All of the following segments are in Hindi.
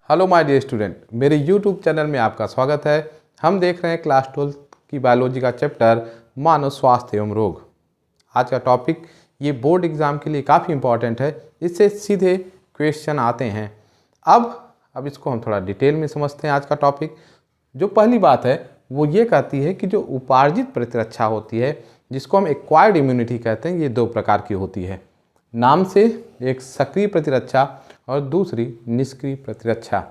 हेलो माय डियर स्टूडेंट, मेरे यूट्यूब चैनल में आपका स्वागत है। हम देख रहे हैं क्लास 12 की बायोलॉजी का चैप्टर मानव स्वास्थ्य एवं रोग। आज का टॉपिक ये बोर्ड एग्ज़ाम के लिए काफ़ी इंपॉर्टेंट है, इससे सीधे क्वेश्चन आते हैं। अब इसको हम थोड़ा डिटेल में समझते हैं। आज का टॉपिक जो पहली बात है वो ये कहती है कि जो उपार्जित प्रतिरक्षा होती है, जिसको हम एक्वायर्ड इम्यूनिटी कहते हैं, ये दो प्रकार की होती है। नाम से एक सक्रिय प्रतिरक्षा और दूसरी निष्क्रिय प्रतिरक्षा।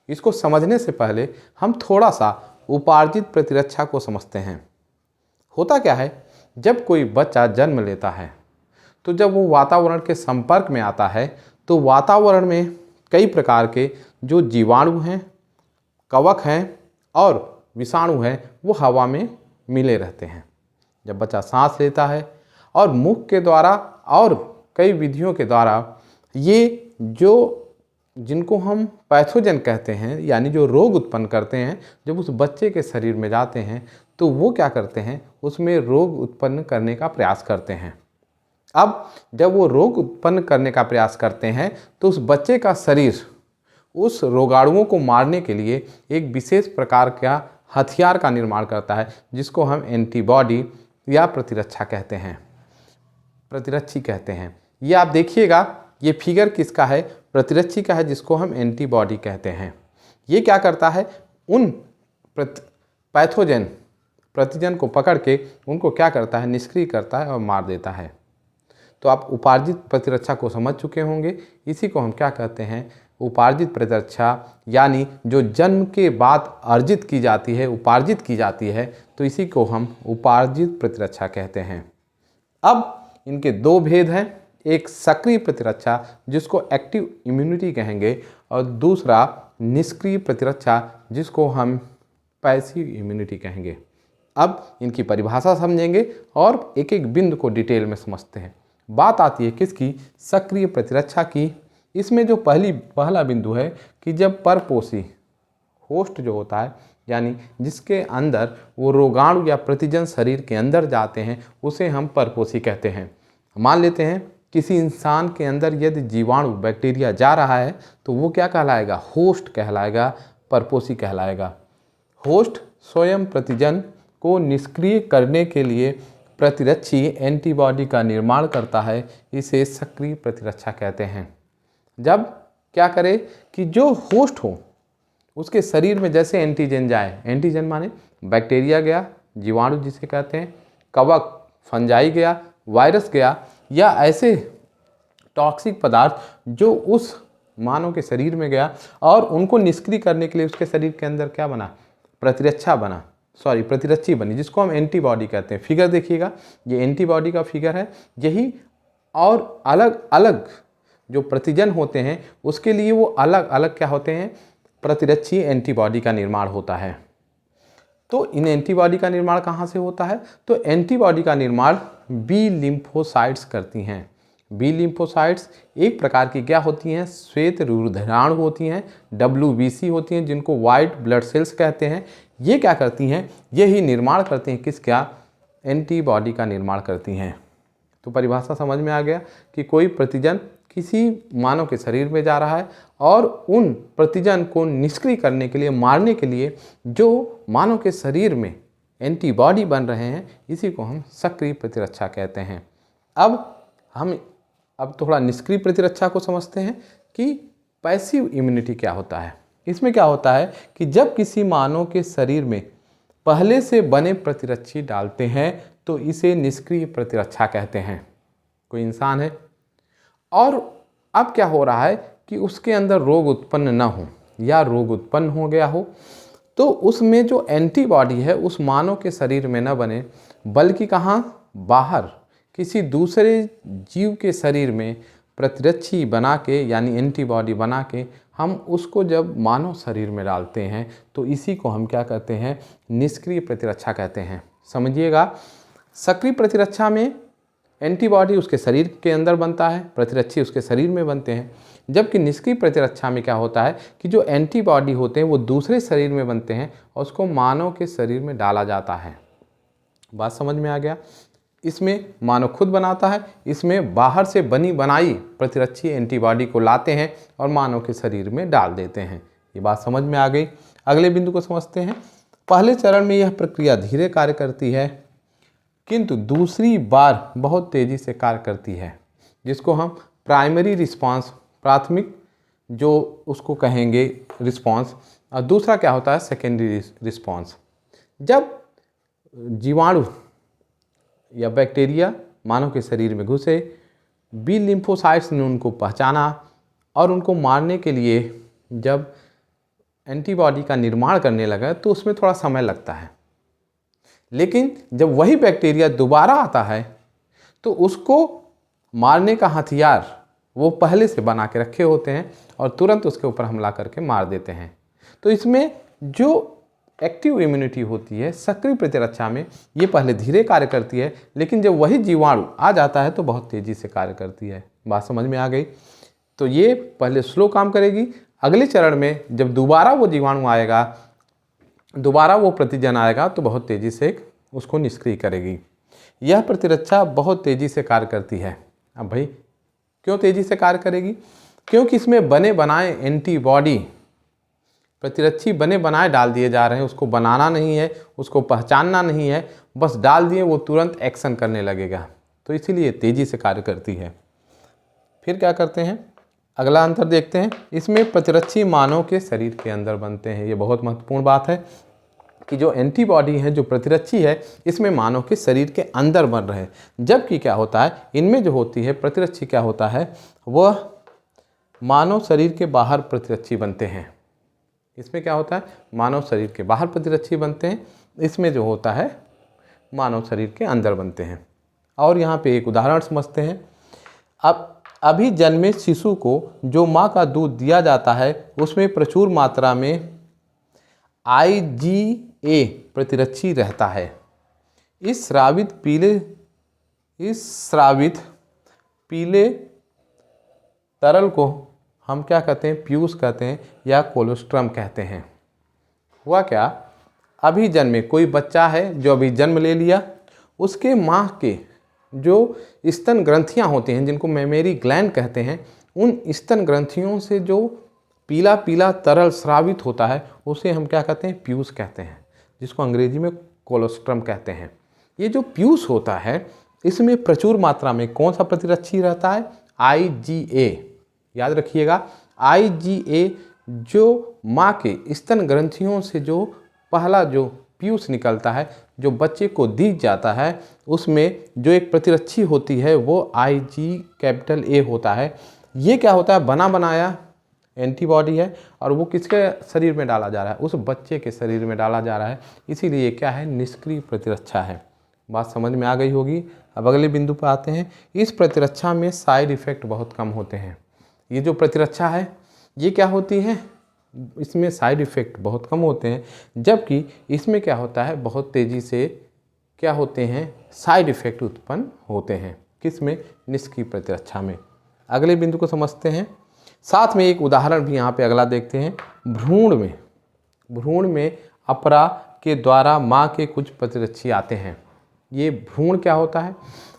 इसको समझने से पहले हम थोड़ा सा उपार्जित प्रतिरक्षा को समझते हैं। होता क्या है, जब कोई बच्चा जन्म लेता है तो जब वो वातावरण के संपर्क में आता है तो वातावरण में कई प्रकार के जो जीवाणु हैं, कवक हैं और विषाणु हैं, वो हवा में मिले रहते हैं। जब बच्चा सांस लेता है और मुख के द्वारा और कई विधियों के द्वारा ये जो जिनको हम पैथोजन कहते हैं, यानी जो रोग उत्पन्न करते हैं, जब उस बच्चे के शरीर में जाते हैं तो वो क्या करते हैं, उसमें रोग उत्पन्न करने का प्रयास करते हैं। अब जब वो रोग उत्पन्न करने का प्रयास करते हैं तो उस बच्चे का शरीर उस रोगाणुओं को मारने के लिए एक विशेष प्रकार का हथियार का निर्माण करता है, जिसको हम एंटीबॉडी या प्रतिरक्षा कहते हैं, प्रतिरक्षी कहते हैं। ये आप देखिएगा, ये फिगर किसका है, प्रतिरक्षी का है, जिसको हम एंटीबॉडी कहते हैं। ये क्या करता है, उन पैथोजन प्रतिजन को पकड़ के उनको क्या करता है, निष्क्रिय करता है और मार देता है। तो आप उपार्जित प्रतिरक्षा को समझ चुके होंगे। इसी को हम क्या कहते हैं, उपार्जित प्रतिरक्षा, यानी जो जन्म के बाद अर्जित की जाती है, उपार्जित की जाती है, तो इसी को हम उपार्जित प्रतिरक्षा कहते हैं। अब इनके दो भेद हैं, एक सक्रिय प्रतिरक्षा जिसको एक्टिव इम्यूनिटी कहेंगे और दूसरा निष्क्रिय प्रतिरक्षा जिसको हम पैसिव इम्यूनिटी कहेंगे। अब इनकी परिभाषा समझेंगे और एक एक बिंदु को डिटेल में समझते हैं। बात आती है किसकी, सक्रिय प्रतिरक्षा की। इसमें जो पहला बिंदु है कि जब परपोषी होस्ट जो होता है, यानी जिसके अंदर वो रोगाणु या प्रतिजन शरीर के अंदर जाते हैं, उसे हम परपोषी कहते हैं। मान लेते हैं किसी इंसान के अंदर यदि जीवाणु बैक्टीरिया जा रहा है तो वो क्या कहलाएगा, होस्ट कहलाएगा, परपोषी कहलाएगा। होस्ट स्वयं प्रतिजन को निष्क्रिय करने के लिए प्रतिरक्षी एंटीबॉडी का निर्माण करता है, इसे सक्रिय प्रतिरक्षा कहते हैं। जब क्या करे कि जो होस्ट हो उसके शरीर में जैसे एंटीजन जाए, एंटीजन माने बैक्टीरिया गया, जीवाणु जिसे कहते हैं, कवक फंजाई गया, वायरस गया, या ऐसे टॉक्सिक पदार्थ जो उस मानव के शरीर में गया और उनको निष्क्रिय करने के लिए उसके शरीर के अंदर क्या बना, प्रतिरक्षी बनी, जिसको हम एंटीबॉडी कहते हैं। फिगर देखिएगा, ये एंटीबॉडी का फिगर है। यही और अलग अलग जो प्रतिजन होते हैं उसके लिए वो अलग अलग क्या होते हैं, प्रतिरक्षी एंटीबॉडी का निर्माण होता है। तो इन एंटीबॉडी का निर्माण कहाँ से होता है, तो एंटीबॉडी का निर्माण बी लिम्फोसाइट्स करती हैं। बी लिम्फोसाइट्स एक प्रकार की क्या होती हैं, श्वेत रुधिराणु होती हैं, WBC होती हैं, जिनको वाइट ब्लड सेल्स कहते हैं। ये क्या करती हैं, यही निर्माण करती हैं किसका, एंटीबॉडी का निर्माण करती हैं। तो परिभाषा समझ में आ गया कि कोई प्रतिजन किसी मानव के शरीर में जा रहा है और उन प्रतिजन को निष्क्रिय करने के लिए, मारने के लिए जो मानव के शरीर में एंटीबॉडी बन रहे हैं, इसी को हम सक्रिय प्रतिरक्षा कहते हैं। अब थोड़ा निष्क्रिय प्रतिरक्षा को समझते हैं कि पैसिव इम्यूनिटी क्या होता है। इसमें क्या होता है कि जब किसी मानव के शरीर में पहले से बने प्रतिरक्षी डालते हैं तो इसे निष्क्रिय प्रतिरक्षा कहते हैं। कोई इंसान है और अब क्या हो रहा है कि उसके अंदर रोग उत्पन्न ना हो या रोग उत्पन्न हो गया हो, तो उसमें जो एंटीबॉडी है उस मानव के शरीर में न बने, बल्कि कहाँ, बाहर किसी दूसरे जीव के शरीर में प्रतिरक्षी बना के, यानी एंटीबॉडी बना के हम उसको जब मानव शरीर में डालते हैं तो इसी को हम क्या कहते हैं, निष्क्रिय प्रतिरक्षा कहते हैं। समझिएगा, सक्रिय प्रतिरक्षा में एंटीबॉडी उसके शरीर के अंदर बनता है, प्रतिरक्षी उसके शरीर में बनते हैं। जबकि निष्क्रिय प्रतिरक्षा में क्या होता है कि जो एंटीबॉडी होते हैं वो दूसरे शरीर में बनते हैं और उसको मानव के शरीर में डाला जाता है। बात समझ में आ गया। इसमें मानव खुद बनाता है, इसमें बाहर से बनी बनाई प्रतिरक्षी एंटीबॉडी को लाते हैं और मानव के शरीर में डाल देते हैं। ये बात समझ में आ गई। अगले बिंदु को समझते हैं। पहले चरण में यह प्रक्रिया धीरे कार्य करती है, किंतु दूसरी बार बहुत तेज़ी से कार्य करती है, जिसको हम प्राइमरी रिस्पांस, प्राथमिक जो उसको कहेंगे रिस्पांस, और दूसरा क्या होता है सेकेंडरी रिस्पांस। जब जीवाणु या बैक्टीरिया मानव के शरीर में घुसे, बी लिम्फोसाइट्स ने उनको पहचाना और उनको मारने के लिए जब एंटीबॉडी का निर्माण करने लगा तो उसमें थोड़ा समय लगता है। लेकिन जब वही बैक्टीरिया दोबारा आता है तो उसको मारने का हथियार वो पहले से बना के रखे होते हैं और तुरंत उसके ऊपर हमला करके मार देते हैं। तो इसमें जो एक्टिव इम्यूनिटी होती है सक्रिय प्रतिरक्षा में, ये पहले धीरे कार्य करती है, लेकिन जब वही जीवाणु आ जाता है तो बहुत तेज़ी से कार्य करती है। बात समझ में आ गई। तो ये पहले स्लो काम करेगी, अगले चरण में जब दोबारा वो जीवाणु आएगा, दोबारा वो प्रतिजन आएगा तो बहुत तेज़ी से उसको निष्क्रिय करेगी। यह प्रतिरक्षा बहुत तेज़ी से कार्य करती है। अब भाई क्यों तेज़ी से कार्य करेगी? क्योंकि इसमें बने बनाए एंटीबॉडी, प्रतिरक्षी बने बनाए डाल दिए जा रहे हैं। उसको बनाना नहीं है, उसको पहचानना नहीं है, बस डाल दिए, वो तुरंत एक्शन करने लगेगा। तो इसीलिए तेज़ी से कार्य करती है। फिर क्या करते हैं, अगला अंतर देखते हैं। इसमें प्रतिरक्षी मानव के शरीर के अंदर बनते हैं। ये बहुत महत्वपूर्ण बात है कि जो एंटीबॉडी है, जो प्रतिरक्षी है, इसमें मानव के शरीर के अंदर बन रहे हैं। जबकि क्या होता है, इनमें जो होती है प्रतिरक्षी, क्या होता है, वह मानव शरीर के बाहर प्रतिरक्षी बनते हैं। इसमें क्या होता है, मानव शरीर के बाहर प्रतिरक्षी बनते हैं, इसमें जो होता है मानव शरीर के अंदर बनते हैं। और यहाँ पे एक उदाहरण समझते हैं। अब अभी जन्मे शिशु को जो माँ का दूध दिया जाता है उसमें प्रचुर मात्रा में IgA प्रतिरक्षी रहता है। इस स्रावित पीले तरल को हम क्या कहते हैं, प्यूस कहते हैं या कोलोस्ट्रम कहते हैं। हुआ क्या, अभी जन्मे कोई बच्चा है जो अभी जन्म ले लिया, उसके माँ के जो स्तन ग्रंथियाँ होती हैं, जिनको मेमेरी ग्लैंड कहते हैं, उन स्तन ग्रंथियों से जो पीला पीला तरल स्रावित होता है उसे हम क्या कहते हैं, प्यूस कहते हैं, जिसको अंग्रेजी में कोलोस्ट्रम कहते हैं। ये जो प्यूस होता है इसमें प्रचुर मात्रा में कौन सा प्रतिरक्षी रहता है, IgA। याद रखिएगा, IgA जो माँ के स्तन ग्रंथियों से जो पहला जो प्यूस निकलता है, जो बच्चे को दी जाता है, उसमें जो एक प्रतिरक्षी होती है वो IgA होता है। ये क्या होता है, बना बनाया एंटीबॉडी है और वो किसके शरीर में डाला जा रहा है, उस बच्चे के शरीर में डाला जा रहा है। इसीलिए क्या है, निष्क्रिय प्रतिरक्षा है। बात समझ में आ गई होगी। अब अगले बिंदु पर आते हैं। इस प्रतिरक्षा में साइड इफ़ेक्ट बहुत कम होते हैं। ये जो प्रतिरक्षा है ये क्या होती है, इसमें साइड इफ़ेक्ट बहुत कम होते हैं, जबकि इसमें क्या होता है, बहुत तेज़ी से क्या होते हैं, साइड इफ़ेक्ट उत्पन्न होते हैं। किसमें, निष्क्रिय प्रतिरक्षा में। अगले बिंदु को समझते हैं। साथ में एक उदाहरण भी यहाँ पे अगला देखते हैं। भ्रूण में अपरा के द्वारा माँ के कुछ प्रतिरक्षी आते हैं। ये भ्रूण क्या होता है,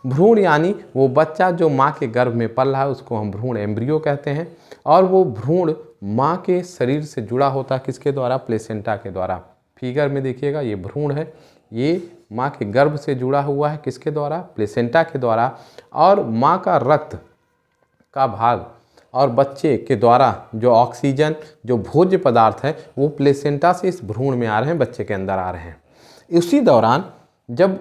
भ्रूण यानी वो बच्चा जो माँ के गर्भ में पल रहा है उसको हम भ्रूण एम्ब्रियो कहते हैं। और वो भ्रूण माँ के शरीर से जुड़ा होता है, किसके द्वारा, प्लेसेंटा के द्वारा। फिगर में देखिएगा, ये भ्रूण है, ये माँ के गर्भ से जुड़ा हुआ है, किसके द्वारा, प्लेसेंटा के द्वारा। और माँ का रक्त का भाग और बच्चे के द्वारा जो ऑक्सीजन, जो भोज्य पदार्थ है, वो प्लेसेंटा से इस भ्रूण में आ रहे हैं, बच्चे के अंदर आ रहे हैं। उसी दौरान जब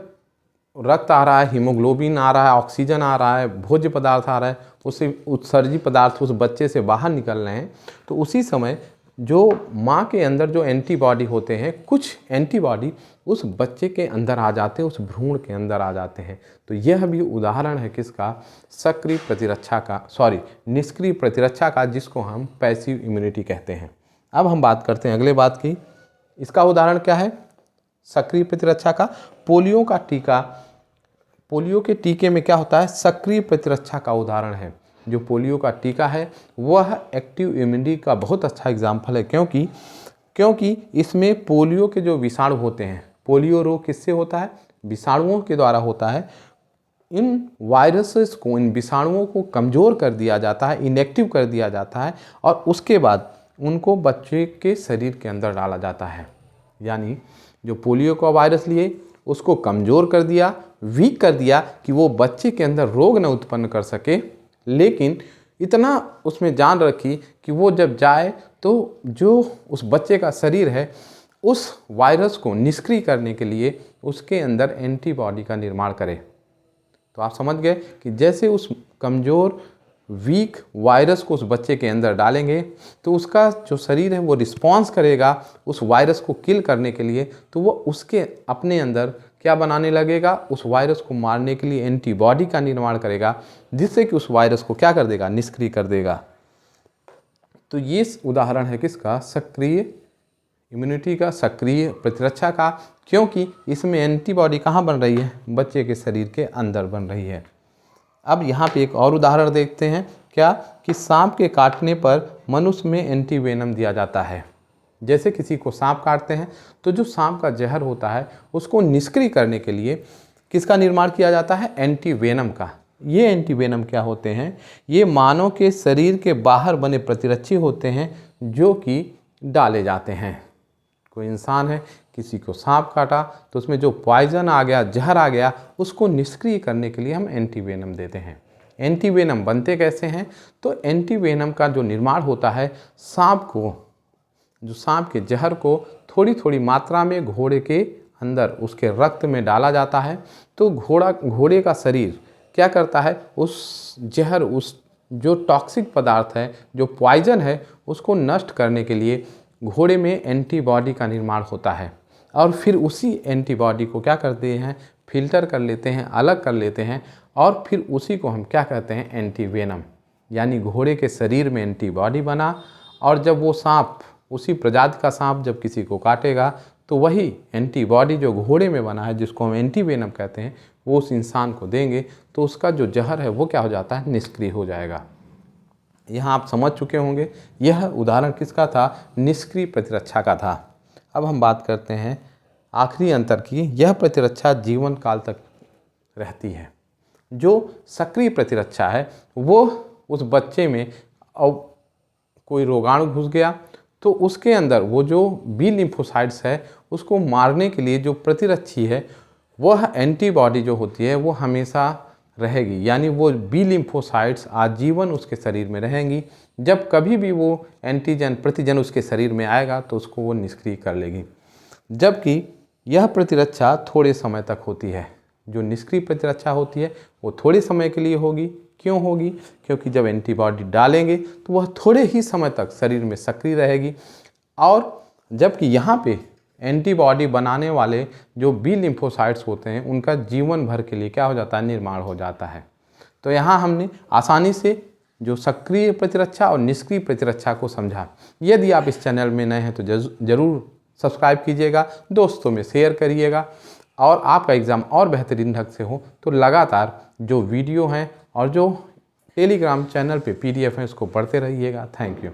रक्त आ रहा है, हीमोग्लोबिन आ रहा है, ऑक्सीजन आ रहा है, भोज्य पदार्थ आ रहा है, उससे उत्सर्जी पदार्थ उस बच्चे से बाहर निकल रहे हैं, तो उसी समय जो माँ के अंदर जो एंटीबॉडी होते हैं, कुछ एंटीबॉडी उस बच्चे के अंदर आ जाते हैं, उस भ्रूण के अंदर आ जाते हैं। तो यह भी उदाहरण है किसका, सक्रिय प्रतिरक्षा का, निष्क्रिय प्रतिरक्षा का, जिसको हम पैसिव इम्यूनिटी कहते हैं। अब हम बात करते हैं अगले बात की। इसका उदाहरण क्या है, सक्रिय प्रतिरक्षा का, पोलियो का टीका। पोलियो के टीके में क्या होता है, सक्रिय प्रतिरक्षा का उदाहरण है। जो पोलियो का टीका है वह एक्टिव इम्यूनिटी का बहुत अच्छा एग्जाम्पल है, क्योंकि इसमें पोलियो के जो विषाणु होते हैं, पोलियो रोग किससे होता है, विषाणुओं के द्वारा होता है। इन वायरसेस को, इन विषाणुओं को कमज़ोर कर दिया जाता है, इनएक्टिव कर दिया जाता है, और उसके बाद उनको बच्चे के शरीर के अंदर डाला जाता है। यानी जो पोलियो का वायरस लिए उसको कमज़ोर कर दिया, वीक कर दिया कि वो बच्चे के अंदर रोग न उत्पन्न कर सके, लेकिन इतना उसमें जान रखी कि वो जब जाए तो जो उस बच्चे का शरीर है उस वायरस को निष्क्रिय करने के लिए उसके अंदर एंटीबॉडी का निर्माण करे। तो आप समझ गए कि जैसे उस कमज़ोर वीक वायरस को उस बच्चे के अंदर डालेंगे तो उसका जो शरीर है वो रिस्पॉन्स करेगा उस वायरस को किल करने के लिए, तो वो उसके अपने अंदर क्या बनाने लगेगा, उस वायरस को मारने के लिए एंटीबॉडी का निर्माण करेगा, जिससे कि उस वायरस को क्या कर देगा, निष्क्रिय कर देगा। तो ये उदाहरण है किसका, सक्रिय इम्यूनिटी का, सक्रिय प्रतिरक्षा का, क्योंकि इसमें एंटीबॉडी कहाँ बन रही है, बच्चे के शरीर के अंदर बन रही है। अब यहाँ पे एक और उदाहरण देखते हैं, क्या कि सांप के काटने पर मनुष्य में एंटीवेनम दिया जाता है। जैसे किसी को सांप काटते हैं तो जो सांप का जहर होता है उसको निष्क्रिय करने के लिए किसका निर्माण किया जाता है, एंटीवेनम का। ये एंटीवेनम क्या होते हैं, ये मानव के शरीर के बाहर बने प्रतिरक्षी होते हैं जो कि डाले जाते हैं। कोई इंसान है, किसी को सांप काटा तो उसमें जो पॉइजन आ गया, जहर आ गया, उसको निष्क्रिय करने के लिए हम एंटीवेनम देते हैं। एंटीवेनम बनते कैसे हैं, तो एंटीवेनम का जो निर्माण होता है, सांप के जहर को थोड़ी थोड़ी मात्रा में घोड़े के अंदर उसके रक्त में डाला जाता है। तो घोड़े का शरीर क्या करता है, उस जहर, उस जो टॉक्सिक पदार्थ है, जो पॉइजन है, उसको नष्ट करने के लिए घोड़े में एंटीबॉडी का निर्माण होता है। और फिर उसी एंटीबॉडी को क्या करते हैं, फिल्टर कर लेते हैं, अलग कर लेते हैं, और फिर उसी को हम क्या कहते हैं, एंटीवेनम। यानी घोड़े के शरीर में एंटीबॉडी बना, और जब वो सांप, उसी प्रजाति का सांप जब किसी को काटेगा तो वही एंटीबॉडी जो घोड़े में बना है, जिसको हम एंटीवेनम कहते हैं, वो उस इंसान को देंगे तो उसका जो जहर है वो क्या हो जाता है, निष्क्रिय हो जाएगा। यहाँ आप समझ चुके होंगे, यह उदाहरण किसका था, निष्क्रिय प्रतिरक्षा का था। अब हम बात करते हैं आखिरी अंतर की। यह प्रतिरक्षा जीवन काल तक रहती है। जो सक्रिय प्रतिरक्षा है वो उस बच्चे में कोई रोगाणु घुस गया तो उसके अंदर वो जो बी लिम्फोसाइट्स है उसको मारने के लिए जो प्रतिरक्षी है, वह एंटीबॉडी जो होती है वो हमेशा रहेगी। यानी वो बी लिम्फोसाइट्स आजीवन उसके शरीर में रहेंगी। जब कभी भी वो प्रतिजन उसके शरीर में आएगा तो उसको वो निष्क्रिय कर लेगी। जबकि यह प्रतिरक्षा थोड़े समय तक होती है। जो निष्क्रिय प्रतिरक्षा होती है वो थोड़े समय के लिए होगी। क्यों होगी, क्योंकि जब एंटीबॉडी डालेंगे तो वह थोड़े ही समय तक शरीर में सक्रिय रहेगी। और जबकि यहाँ पे एंटीबॉडी बनाने वाले जो बी लिम्फोसाइट्स होते हैं उनका जीवन भर के लिए क्या हो जाता है, निर्माण हो जाता है। तो यहाँ हमने आसानी से जो सक्रिय प्रतिरक्षा और निष्क्रिय प्रतिरक्षा को समझा। यदि आप इस चैनल में नए हैं तो ज़रूर सब्सक्राइब कीजिएगा, दोस्तों में शेयर करिएगा, और आपका एग्ज़ाम और बेहतरीन ढंग से हो तो लगातार जो वीडियो हैं और जो टेलीग्राम चैनल पे PDF हैं उसको पढ़ते रहिएगा। Thank you.